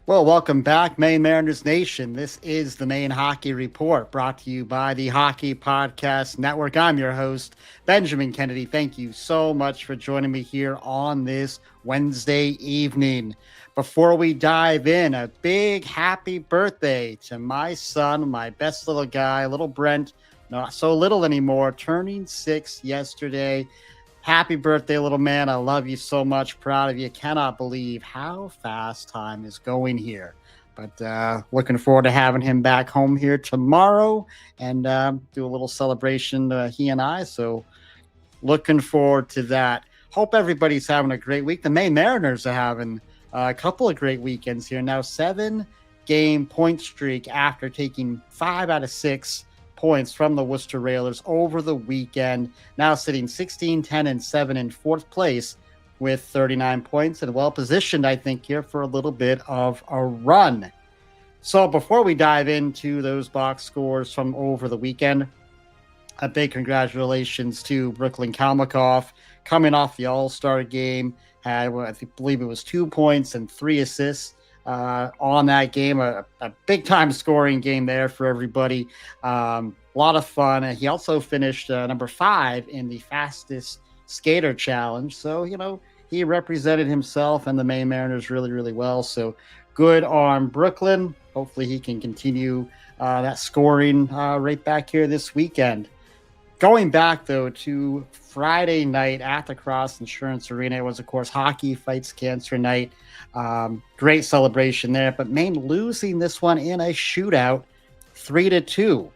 Well, welcome back, Maine Mariners Nation. This is the Maine Hockey Report, brought to you by the Hockey Podcast Network. I'm your host, Benjamin Kennedy. Thank you so much for joining me here on this Wednesday evening. Before we dive in, a big happy birthday to my son, my best little guy, little Brent, not so little anymore, turning 6 yesterday. Happy birthday, little man. I love you so much. Proud of you. Cannot believe how fast time is going here. But looking forward to having him back home here tomorrow and do a little celebration, he and I. So looking forward to that. Hope everybody's having a great week. The Maine Mariners are having a couple of great weekends here. Now 7-game point streak after taking 5 out of 6 points from the Worcester Railers over the weekend, now sitting 16, 10, and 7 in fourth place with 39 points and well positioned, I think, here for a little bit of a run. So before we dive into those box scores from over the weekend, a big congratulations to Brooklyn Kalmakoff coming off the All-Star game. Had, I believe it was 2 points and 3 assists on that game, a big time scoring game there for everybody. A lot of fun. And he also finished number 5 in the fastest skater challenge. So, he represented himself and the Maine Mariners really, really well. So good on Brooklyn. Hopefully he can continue that scoring right back here this weekend. Going back, though, to Friday night at the Cross Insurance Arena, it was, of course, Hockey Fights Cancer Night. Great celebration there, but Maine losing this one in a shootout, 3-2.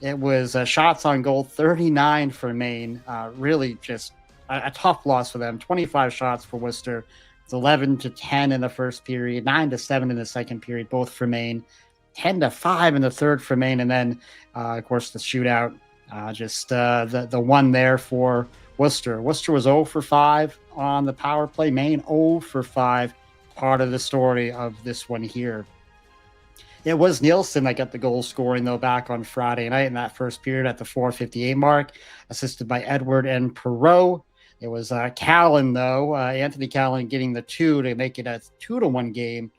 It was shots on goal, 39 for Maine. Really just a tough loss for them. 25 shots for Worcester. It's 11-10 in the first period, 9-7 in the second period, both for Maine. 10-5 in the third for Maine, and then, of course, the shootout. The one there for Worcester. Worcester was 0 for 5 on the power play. Maine 0 for 5. Part of the story of this one here. It was Nielsen that got the goal scoring, though, back on Friday night in that first period at the 4:58 mark, assisted by Edward and Perreault. It was Callan, though, Anthony Callan getting the 2 to make it a 2-1 game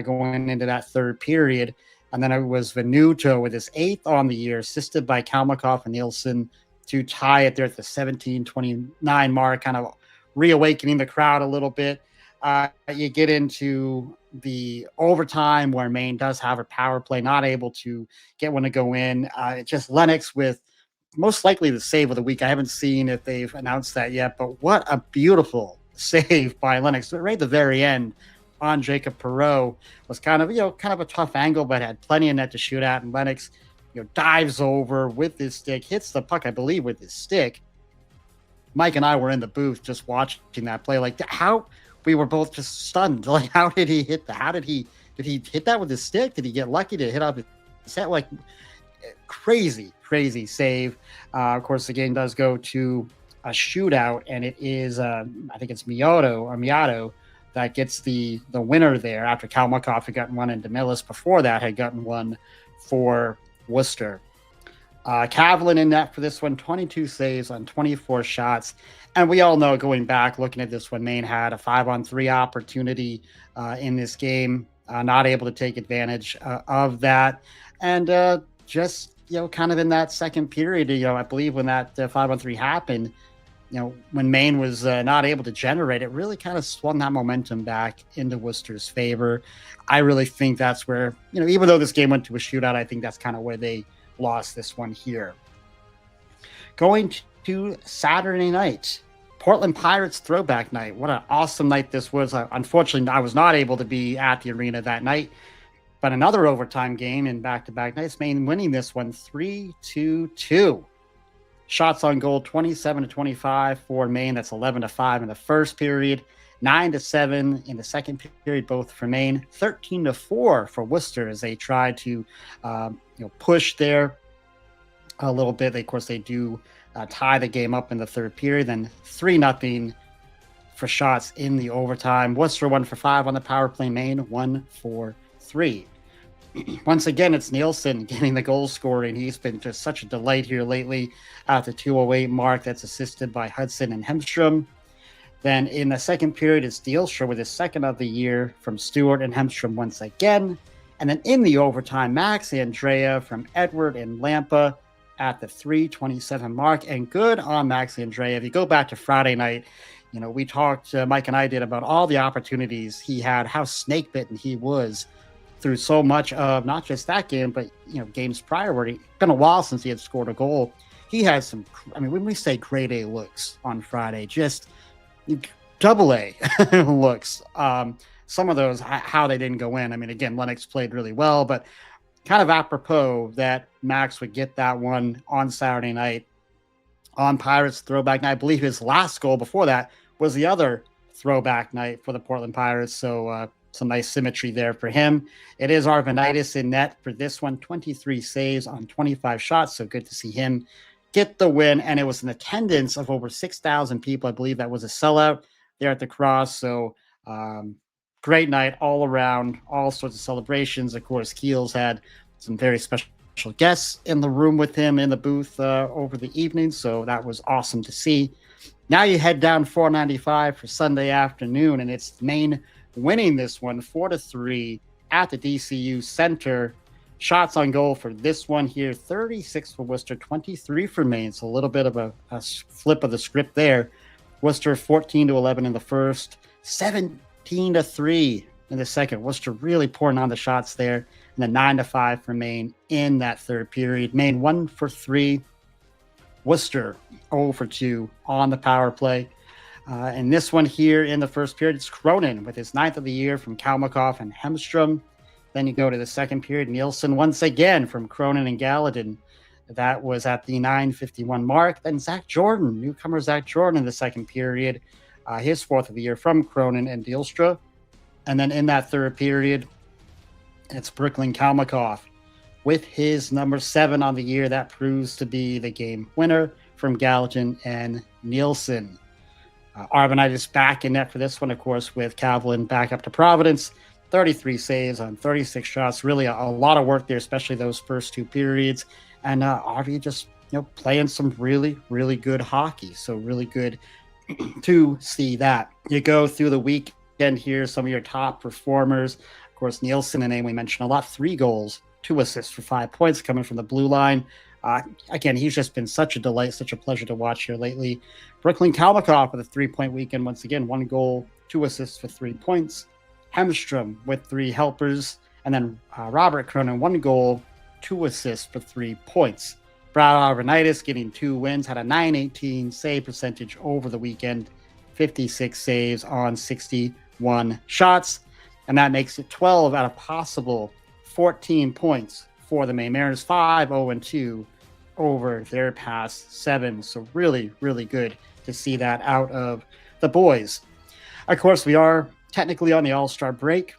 going into that third period. And then it was Venuto with his 8th on the year, assisted by Kalmakoff and Nielsen to tie it there at the 17:29 mark, kind of reawakening the crowd a little bit. You get into the overtime where Maine does have a power play, not able to get one to go in. Just Lennox with most likely the save of the week. I haven't seen if they've announced that yet, but what a beautiful save by Lennox right at the very end. On Jacob Perreault was kind of a tough angle, but had plenty of net to shoot at. And Lennox, dives over with his stick, hits the puck, I believe, with his stick. Mike and I were in the booth just watching that play. Like, how we were both just stunned. Like, how did he hit that? Did he hit that with his stick? Did he get lucky to hit up his set? Like, crazy save. Of course, the game does go to a shootout, and it is, I think it's Miato that gets the winner there after Kalmakoff had gotten one, and DeMillis before that had gotten one for Worcester. Kavlin in net for this one, 22 saves on 24 shots. And we all know, going back, looking at this one, Maine had a 5-on-3 opportunity in this game, not able to take advantage of that. And just, kind of in that second period, I believe when that 5-on-3 happened, when Maine was not able to generate, it really kind of swung that momentum back into Worcester's favor. I really think that's where, even though this game went to a shootout, I think that's kind of where they lost this one here. Going to Saturday night, Portland Pirates throwback night. What an awesome night this was. Unfortunately, I was not able to be at the arena that night, but another overtime game in back-to-back nights, Maine winning this one 3-2. Shots on goal, 27-25 for Maine. That's 11-5 in the first period, 9-7 in the second period, both for Maine. 13-4 for Worcester as they try to, push there a little bit. Of course, they do tie the game up in the third period. Then 3-0 for shots in the overtime. Worcester 1 for 5 on the power play. Maine 1 for 3. Once again, it's Nielsen getting the goal scoring. He's been just such a delight here lately at the 2:08 mark. That's assisted by Hudson and Hemstrom. Then in the second period, it's Dielstra with his second of the year from Stewart and Hemstrom once again. And then in the overtime, Max Andrea from Edward and Lampa at the 3:27 mark. And good on Max Andrea. If you go back to Friday night, we talked, Mike and I did, about all the opportunities he had, how snake bitten he was through so much of not just that game, but games prior where it's been a while since he had scored a goal. He has some, I mean, when we say grade A looks on Friday, just double A looks. Some of those, how they didn't go in. I mean, again, Lennox played really well, but kind of apropos that Max would get that one on Saturday night on Pirates throwback night. I believe his last goal before that was the other throwback night for the Portland Pirates. So some nice symmetry there for him. It is Arvanitis in net for this one, 23 saves on 25 shots. So good to see him get the win. And it was an attendance of over 6,000 people. I believe that was a sellout there at the Cross. So great night all around, all sorts of celebrations. Of course, Keels had some very special guests in the room with him in the booth over the evening. So that was awesome to see. Now you head down 495 for Sunday afternoon, and it's Maine winning this one 4-3 at the DCU Center. Shots on goal for this one here, 36 for Worcester, 23 for Maine. So a little bit of a flip of the script there. Worcester 14-11 in the first, 17-3 in the second. Worcester really pouring on the shots there. And then 9-5 for Maine in that third period. Maine 1 for 3. Worcester 0 for 2 on the power play. And this one here in the first period, it's Cronin with his 9th of the year from Kalmakoff and Hemstrom. Then you go to the second period, Nielsen once again from Cronin and Gallatin. That was at the 9:51 mark. Then Zach Jordan, newcomer Zach Jordan in the second period, his 4th of the year from Cronin and Dielstra. And then in that third period, it's Brooklyn Kalmakoff with his number 7 on the year. That proves to be the game winner from Gallatin and Nielsen. Arvanitis back in net for this one, of course, with Kavlin back up to Providence. 33 saves on 36 shots. Really a lot of work there, especially those first two periods. And Arvie just playing some really, really good hockey. So really good to see that. You go through the weekend here, some of your top performers. Of course, Nielsen, a name we mentioned a lot, 3 goals, 2 assists for 5 points coming from the blue line. Again, he's just been such a delight, such a pleasure to watch here lately. Brooklyn Kalmakoff with a 3-point weekend once again, 1 goal, 2 assists for 3 points. Hemstrom with 3 helpers, and then Robert Cronin, 1 goal, 2 assists for 3 points. Brad Arvanitis getting 2 wins, had a .918 save percentage over the weekend, 56 saves on 61 shots, and that makes it 12 out of possible 14 points for the Maine Mariners, 5-0-2 over their past 7. So really, really good to see that out of the boys. Of course, we are technically on the All-Star break.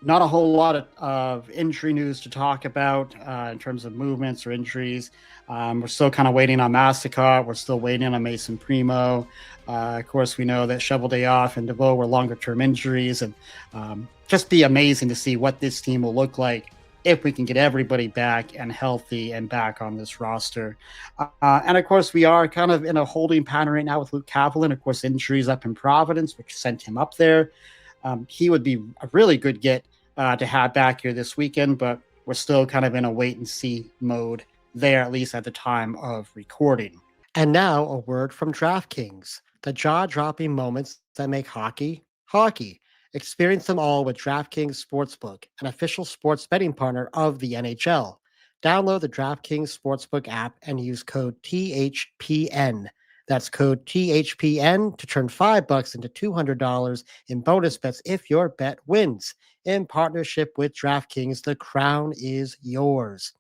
Not a whole lot of injury news to talk about in terms of movements or injuries. We're still kind of waiting on Massacott. We're still waiting on Mason Primo. Of course, we know that Shovel Day Off and DeVoe were longer-term injuries. And just be amazing to see what this team will look like if we can get everybody back and healthy and back on this roster. And, of course, we are kind of in a holding pattern right now with Luke Kavlin. Of course, injuries up in Providence, which sent him up there. He would be a really good get to have back here this weekend, but we're still kind of in a wait-and-see mode there, at least at the time of recording. And now a word from DraftKings, the jaw-dropping moments that make hockey, hockey. Experience them all with DraftKings Sportsbook, an official sports betting partner of the NHL. Download the DraftKings Sportsbook app and use code THPN. That's code THPN to turn $5 into $200 in bonus bets if your bet wins. In partnership with DraftKings, the crown is yours.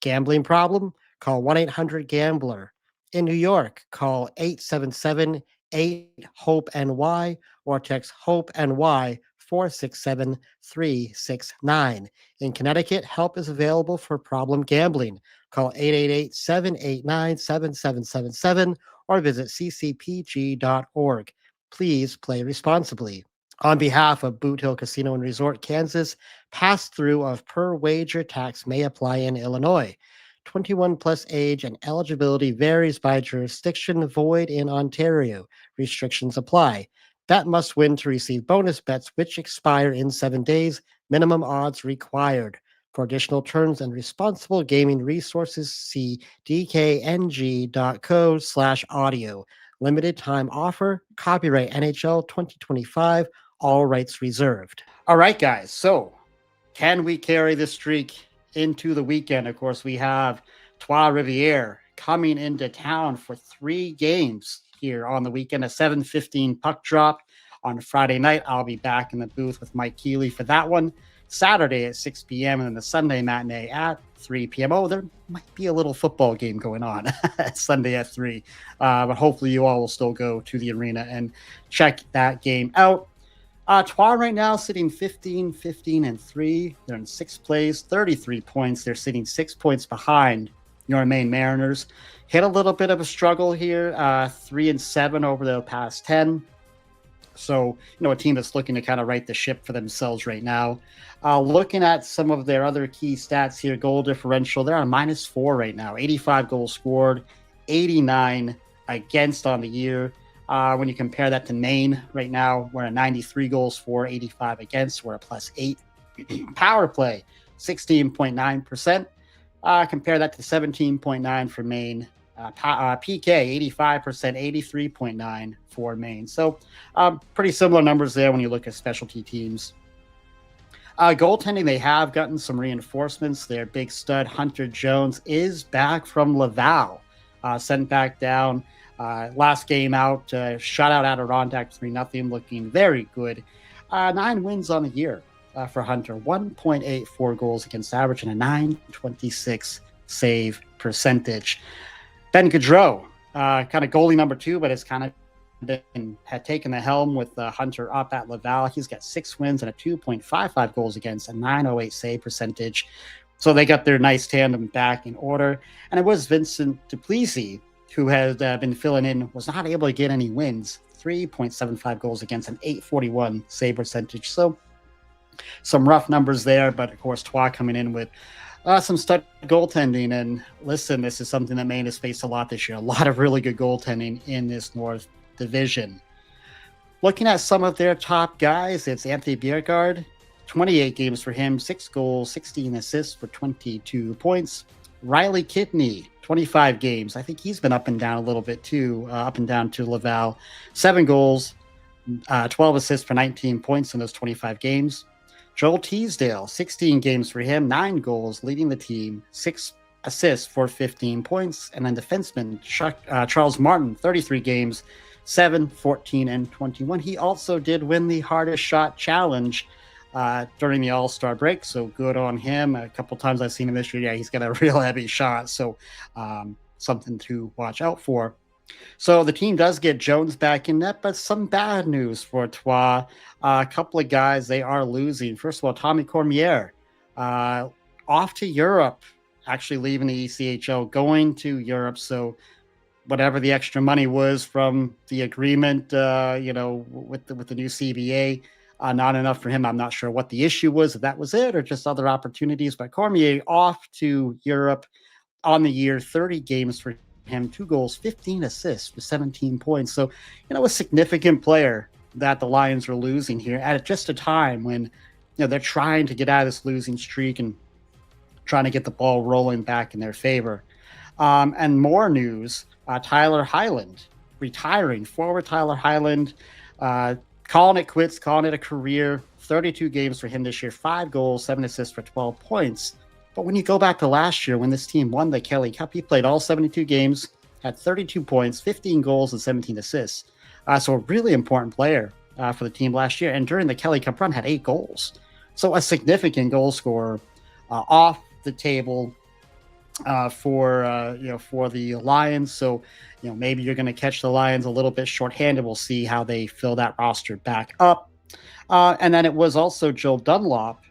Gambling problem? Call 1-800-GAMBLER. In New York, call 877-8-HOPE-NY or text HOPE-NY 467-369. In Connecticut, help is available for problem gambling. Call 888-789-7777 or visit ccpg.org. Please play responsibly. On behalf of Boot Hill Casino and Resort, Kansas, pass-through of per-wager tax may apply in Illinois. 21 plus age and eligibility varies by jurisdiction, void in Ontario. Restrictions apply. Bet must win to receive bonus bets, which expire in 7 days. Minimum odds required. For additional terms and responsible gaming resources, see dkng.co/audio. Limited time offer. Copyright NHL 2025. All rights reserved. All right, guys. So, can we carry this streak into the weekend? Of course, we have Trois-Rivieres coming into town for 3 games here on the weekend. A 7:15 puck drop on Friday night. I'll be back in the booth with Mike Keeley for that one. Saturday at 6 p.m. and then the Sunday matinee at 3 p.m. Oh, there might be a little football game going on Sunday at 3. But hopefully you all will still go to the arena and check that game out. Trois right now sitting 15, 15, and 3. They're in 6th place, 33 points. They're sitting 6 points behind your Maine Mariners. Hit a little bit of a struggle here, 3 and 7 over the past 10. So, a team that's looking to kind of right the ship for themselves right now. Looking at some of their other key stats here, goal differential, they're on -4 right now. 85 goals scored, 89 against on the year. When you compare that to Maine right now, we're at 93 goals for, 85 against. We're a +8. Power play, 16.9%. Compare that to 17.9 for Maine. PK, 85%, 83.9 for Maine. So pretty similar numbers there when you look at specialty teams. Goaltending, they have gotten some reinforcements. Their big stud, Hunter Jones, is back from Laval. Sent back down last game out, shut out Adirondack 3-0, looking very good. 9 wins on the year for Hunter, 1.84 goals against average and a .926 save percentage. Ben Gaudreau, kind of goalie number 2, but it's kind of had taken the helm with Hunter up at Laval. He's got 6 wins and a 2.55 goals against, a .908 save percentage. So they got their nice tandem back in order. And it was Vincent Duplessis who has been filling in, was not able to get any wins. 3.75 goals against, an .841 save percentage. So some rough numbers there, but of course Trois coming in with some stud goaltending. And listen, this is something that Maine has faced a lot this year. A lot of really good goaltending in this North Division. Looking at some of their top guys, it's Anthony Biergaard, 28 games for him, 6 goals, 16 assists for 22 points. Riley Kidney, 25 games. I think he's been up and down a little bit too, up and down to Laval. 7 goals, 12 assists for 19 points in those 25 games. Joel Teasdale, 16 games for him, 9 goals, leading the team, 6 assists for 15 points. And then defenseman Charles Martin, 33 games, 7, 14, and 21. He also did win the hardest shot challenge during the All-Star break, so good on him. A couple times I've seen him this year. Yeah, he's got a real heavy shot, so something to watch out for. So the team does get Jones back in net, but some bad news for Trois. A couple of guys they are losing. First of all, Tommy Cormier off to Europe, actually leaving the ECHL, going to Europe. So whatever the extra money was from the agreement, with the new CBA, not enough for him. I'm not sure what the issue was, if that was it or just other opportunities. But Cormier off to Europe on the year, 30 games for him, 2 goals, 15 assists for 17 points. So, a significant player that the Lions are losing here at just a time when, they're trying to get out of this losing streak and trying to get the ball rolling back in their favor. And more news, Tyler Hylland retiring. Forward Tyler Hylland, calling it quits, calling it a career. 32 games for him this year, 5 goals, 7 assists for 12 points. But when you go back to last year, when this team won the Kelly Cup, he played all 72 games, had 32 points, 15 goals, and 17 assists. So a really important player for the team last year. And during the Kelly Cup run, had 8 goals. So a significant goal scorer off the table for the Lions. So, maybe you're going to catch the Lions a little bit shorthanded. We'll see how they fill that roster back up. And then it was also Joe Dunlop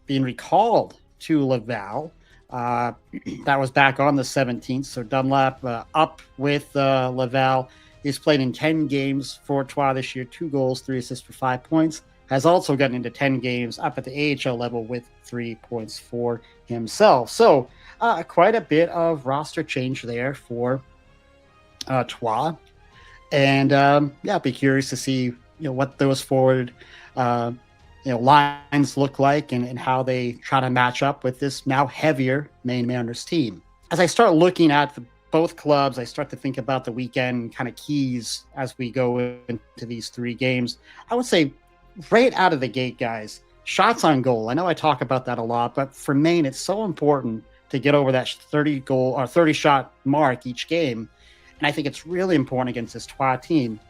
being recalled to Laval. That was back on the 17th. So Dunlop up with Laval. He's played in 10 games for Trois this year, 2 goals, 3 assists for 5 points. Has also gotten into 10 games up at the AHL level with 3 points for himself. So quite a bit of roster change there for Trois. And be curious to see what those forward uh, lines look like, and how they try to match up with this now heavier Maine Mariners team. As I start looking at both clubs, I start to think about the weekend kind of keys as we go into these three games. I would say right out of the gate, guys, shots on goal. I know I talk about that a lot, but for Maine, it's so important to get over that 30 goal or 30 shot mark each game. And I think it's really important against this Trois team.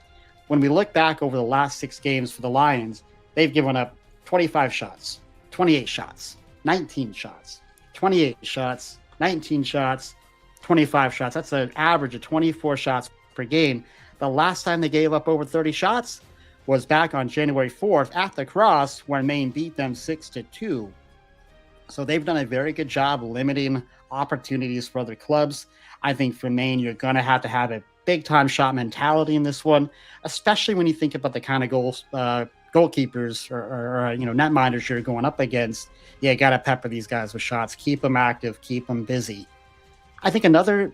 When we look back over the last 6 games for the Lions, they've given up 25 shots, 28 shots, 19 shots, 28 shots, 19 shots, 25 shots. That's an average of 24 shots per game. The last time they gave up over 30 shots was back on January 4th at the Cross, when Maine beat them 6-2. So they've done a very good job limiting opportunities for other clubs. I think for Maine, you're going to have a big time shot mentality in this one, especially when you think about the kind of goalkeepers or netminders you're going up against. You got to pepper these guys with shots, keep them active, keep them busy. I think another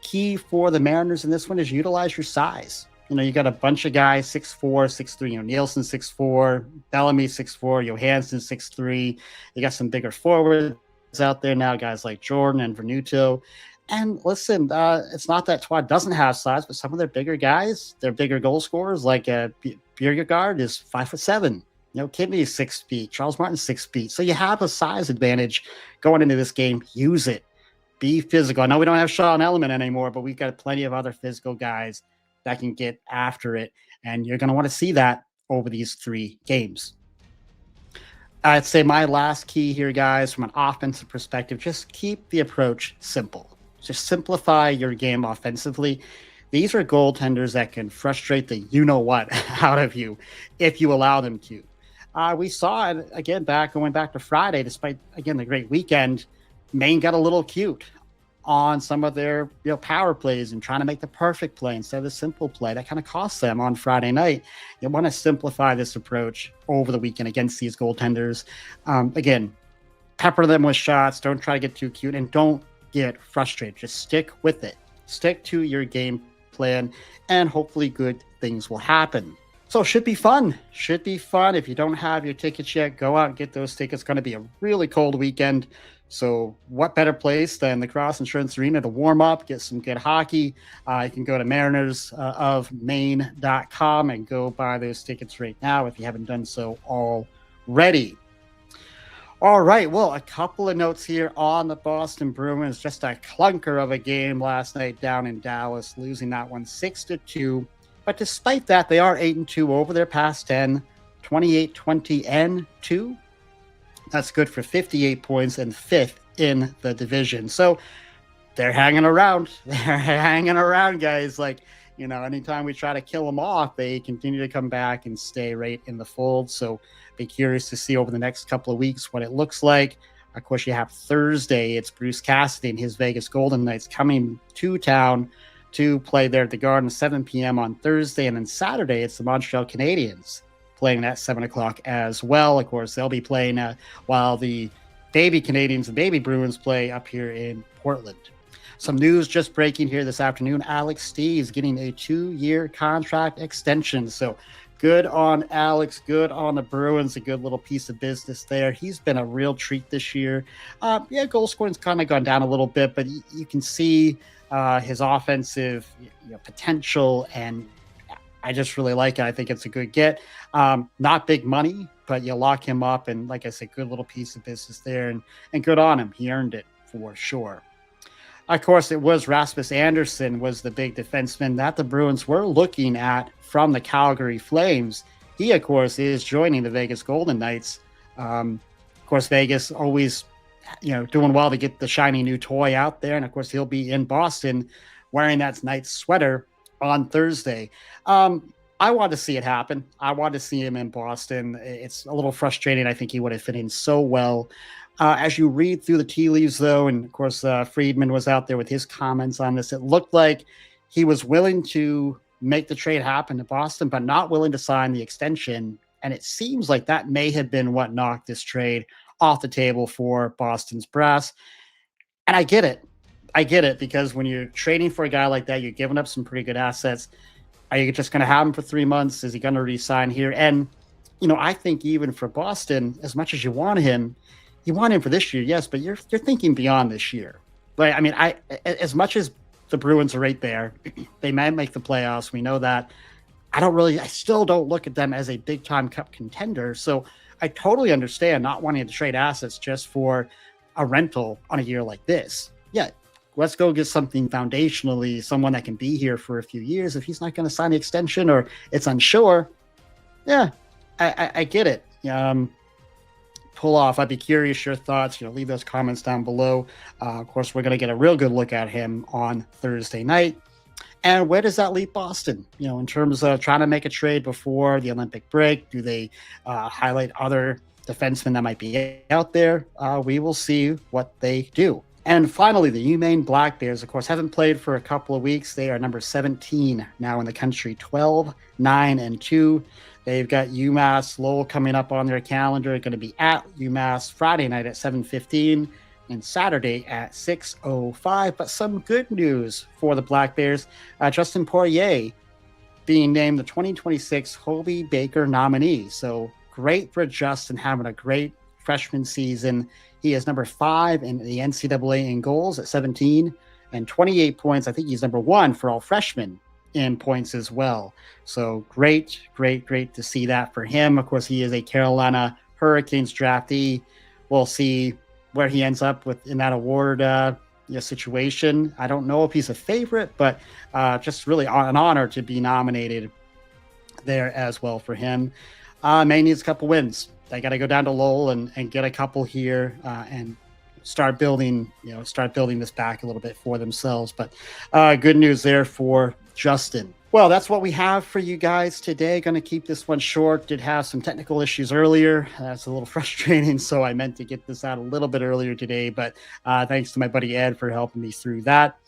key for the Mariners in this one is utilize your size. You got a bunch of guys 6'4", 6'3", Nielsen 6'4", Bellamy 6'4", Johansson 6'3". You got some bigger forwards out there now, guys like Jordan and Venuto. And listen, it's not that Trois doesn't have size, but some of their bigger guys, their bigger goal scorers, like Bjerregaard is 5'7". Kidney is 6 feet. Charles Martin 6 feet. So you have a size advantage going into this game. Use it. Be physical. I know we don't have Sean Element anymore, but we've got plenty of other physical guys that can get after it. And you're going to want to see that over these 3 games. I'd say my last key here, guys, from an offensive perspective, just keep the approach simple. Just simplify your game offensively. These are goaltenders that can frustrate the you-know-what out of you if you allow them to. We saw it, again, going back to Friday, despite, again, the great weekend, Maine got a little cute on some of their power plays and trying to make the perfect play instead of the simple play. That kind of cost them on Friday night. You want to simplify this approach over the weekend against these goaltenders. Again, pepper them with shots. Don't try to get too cute, and don't get frustrated. Just stick with it. Stick to your game plan, and hopefully good things will happen. So it should be fun. Should be fun. If you don't have your tickets yet, go out and get those tickets. It's going to be a really cold weekend. So what better place than the Cross Insurance Arena to warm up, get some good hockey. You can go to marinersofmaine.com and go buy those tickets right now if you haven't done so already. All right, well, a couple of notes here on the Boston Bruins. Just a clunker of a game last night down in Dallas, losing that one 6-2. But despite that, they are 8-2 over their past 10, 28-20-2. That's good for 58 points and 5th in the division. So they're hanging around. They're hanging around, guys. Like, anytime we try to kill them off, they continue to come back and stay right in the fold. So be curious to see over the next couple of weeks what it looks like. Of course, you have Thursday. It's Bruce Cassidy and his Vegas Golden Knights coming to town to play there at the Garden, 7 p.m. on Thursday. And then Saturday, it's the Montreal Canadiens playing at 7 o'clock as well. Of course, they'll be playing while the baby Canadiens and baby Bruins play up here in Portland. Some news just breaking here this afternoon. Alex Steeves getting a 2-year contract extension. So good on Alex, good on the Bruins, a good little piece of business there. He's been a real treat this year. Goal scoring's kind of gone down a little bit, but you can see his offensive potential, and I just really like it. I think it's a good get. Not big money, but you lock him up, and like I said, good little piece of business there, and good on him. He earned it for sure. Of course, it was Rasmus Andersson was the big defenseman that the Bruins were looking at from the Calgary Flames. He, of course, is joining the Vegas Golden Knights. Of course, Vegas always, doing well to get the shiny new toy out there. And, of course, he'll be in Boston wearing that Knights sweater on Thursday. I want to see it happen. I want to see him in Boston. It's a little frustrating. I think he would have fit in so well. As you read through the tea leaves, though, and of course, Friedman was out there with his comments on this, it looked like he was willing to make the trade happen to Boston, but not willing to sign the extension. And it seems like that may have been what knocked this trade off the table for Boston's brass. And I get it. I get it, because when you're trading for a guy like that, you're giving up some pretty good assets. Are you just going to have him for 3 months? Is he going to resign here? And, I think even for Boston, as much as you want him for this year, yes, but you're thinking beyond this year. Like, I mean, as much as the Bruins are right there, they might make the playoffs. We know that. I still don't look at them as a big time cup contender. So I totally understand not wanting to trade assets just for a rental on a year like this. Yeah, let's go get something foundationally, someone that can be here for a few years. If he's not going to sign the extension or it's unsure, yeah, I get it. Pull off. I'd be curious your thoughts. Leave those comments down below. Of course, we're going to get a real good look at him on Thursday night. And where does that leave Boston? In terms of trying to make a trade before the Olympic break, do they highlight other defensemen that might be out there? We will see what they do. And finally, the UMaine Black Bears, of course, haven't played for a couple of weeks. They are number 17 now in the country, 12, 9, and 2. They've got UMass Lowell coming up on their calendar. They're going to be at UMass Friday night at 7:15 and Saturday at 6:05. But some good news for the Black Bears. Justin Poirier being named the 2026 Hobey Baker nominee. So great for Justin, having a great freshman season. He is number 5 in the NCAA in goals at 17 and 28 points. I think he's number 1 for all freshmen in points as well. So great to see that for him. Of course, he is a Carolina Hurricanes draftee. We'll see where he ends up with in that award situation. I don't know if he's a favorite, but just really an honor to be nominated there as well for him. Maine needs a couple wins. They got to go down to Lowell and get a couple here and start building this back a little bit for themselves. But good news there for Justin. Well, that's what we have for you guys today. Going to keep this one short. Did have some technical issues earlier. That's a little frustrating. So I meant to get this out a little bit earlier today, but thanks to my buddy Ed for helping me through that.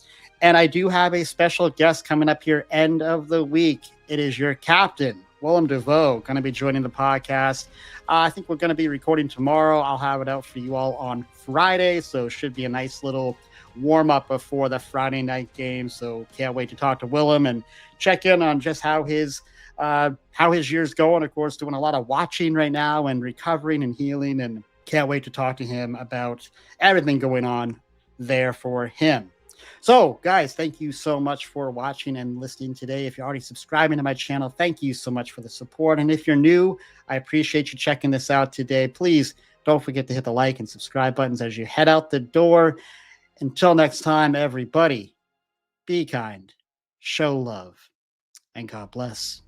And I do have a special guest coming up here end of the week. It is your captain, Willem DeVoe, going to be joining the podcast. I think we're going to be recording tomorrow. I'll have it out for you all on Friday. So it should be a nice little warm up before the Friday night game. So can't wait to talk to Willem and check in on just how his year's going. Of course, doing a lot of watching right now and recovering and healing, and can't wait to talk to him about everything going on there for him. So guys, thank you so much for watching and listening today. If you're already subscribing to my channel, thank you so much for the support. And if you're new, I appreciate you checking this out today. Please don't forget to hit the like and subscribe buttons as you head out the door. Until next time, everybody, be kind, show love, and God bless.